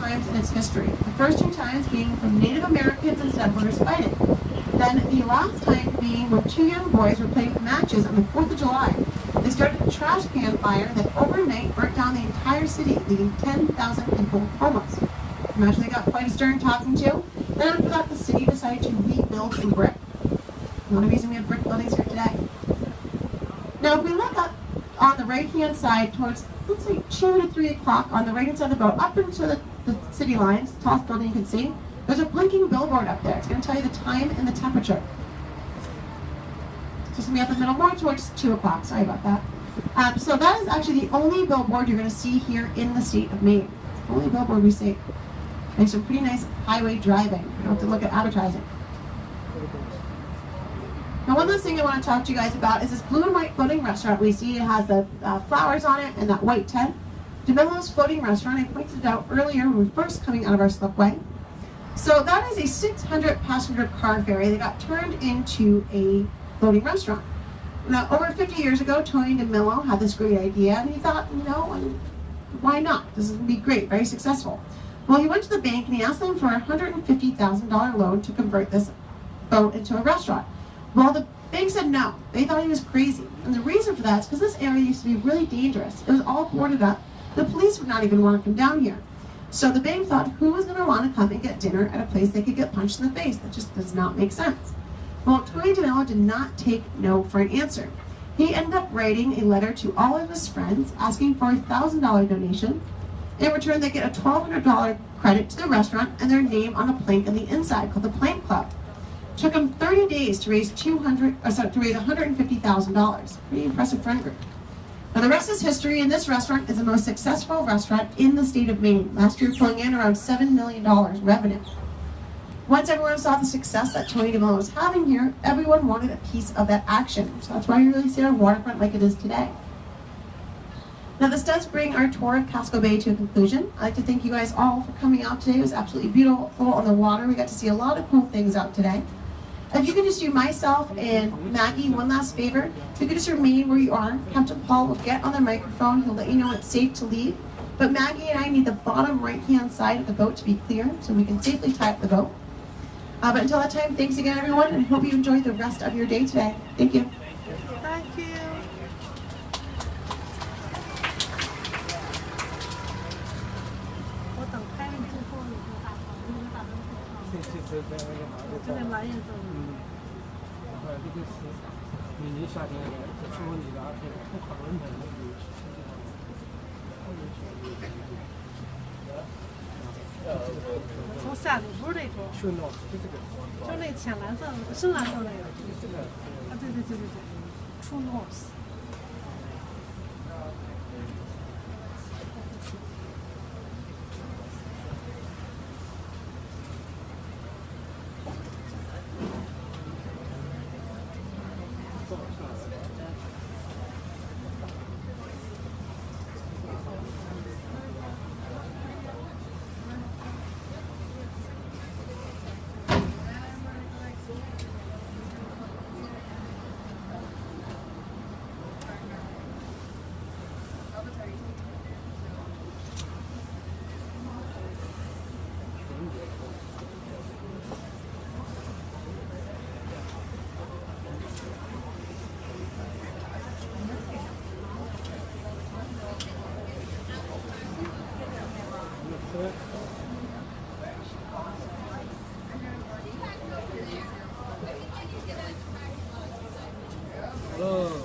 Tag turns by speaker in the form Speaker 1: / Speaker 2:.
Speaker 1: times in its history. The first two times being from Native Americans and settlers fighting. Then the last time being when two young boys were playing matches on the 4th of July. They started a trash can fire that overnight burnt down the entire city, leaving 10,000 people homeless. Imagine they got quite a stern talking to. Then after that, the city decided to rebuild from brick. Another reason we have brick buildings here today. Now, if we look up on the right-hand side towards, let's say, 2 to 3 o'clock on the right-hand side of the boat, up into the city lines, the tallest building you can see, there's a blinking billboard up there. It's going to tell you the time and the temperature. So it's going to be up in the middle, more towards 2 o'clock. Sorry about that. So that is actually the only billboard you're going to see here in the state of Maine. The only billboard we see. Makes some pretty nice highway driving. You don't have to look at advertising. Now, one last thing I want to talk to you guys about is this blue and white floating restaurant we see. It has the flowers on it and that white tent. DeMillo's Floating Restaurant. I pointed it out earlier when we were first coming out of our slipway. So that is a 600 passenger car ferry that got turned into a floating restaurant. Now, over 50 years ago, Tony DeMillo had this great idea, and he thought, you know, why not? This is going to be great, very successful. Well, he went to the bank and he asked them for a $150,000 loan to convert this boat into a restaurant. Well, the bank said no. They thought he was crazy. And the reason for that is because this area used to be really dangerous. It was all boarded up. The police would not even want to come down here. So the bank thought, who was going to want to come and get dinner at a place they could get punched in the face? That just does not make sense. Well, Tony DeMillo did not take no for an answer. He ended up writing a letter to all of his friends asking for a $1,000 donation. In return, they get a $1,200 credit to the restaurant and their name on a plank on the inside called the Plank Club. It took them 30 days to raise $150,000. Pretty impressive friend group. Now the rest is history, and this restaurant is the most successful restaurant in the state of Maine. Last year, pulling in around $7 million revenue. Once everyone saw the success that Tony DeMillo was having here, everyone wanted a piece of that action. So that's why you really see our waterfront like it is today. Now this does bring our tour of Casco Bay to a conclusion. I'd like to thank you guys all for coming out today. It was absolutely beautiful on the water. We got to see a lot of cool things out today. If you could just do myself and Maggie one last favor, if you could just remain where you are. Captain Paul will get on the microphone. He'll let you know it's safe to leave. But Maggie and I need the bottom right-hand side of the boat to be clear so we can safely tie up the boat. But until that time, thanks again, everyone, and I hope you enjoy the rest of your day today. Thank you.
Speaker 2: Thank you.从下里不是那种，就那浅蓝色、深蓝色那个。啊，对，True North。Hello.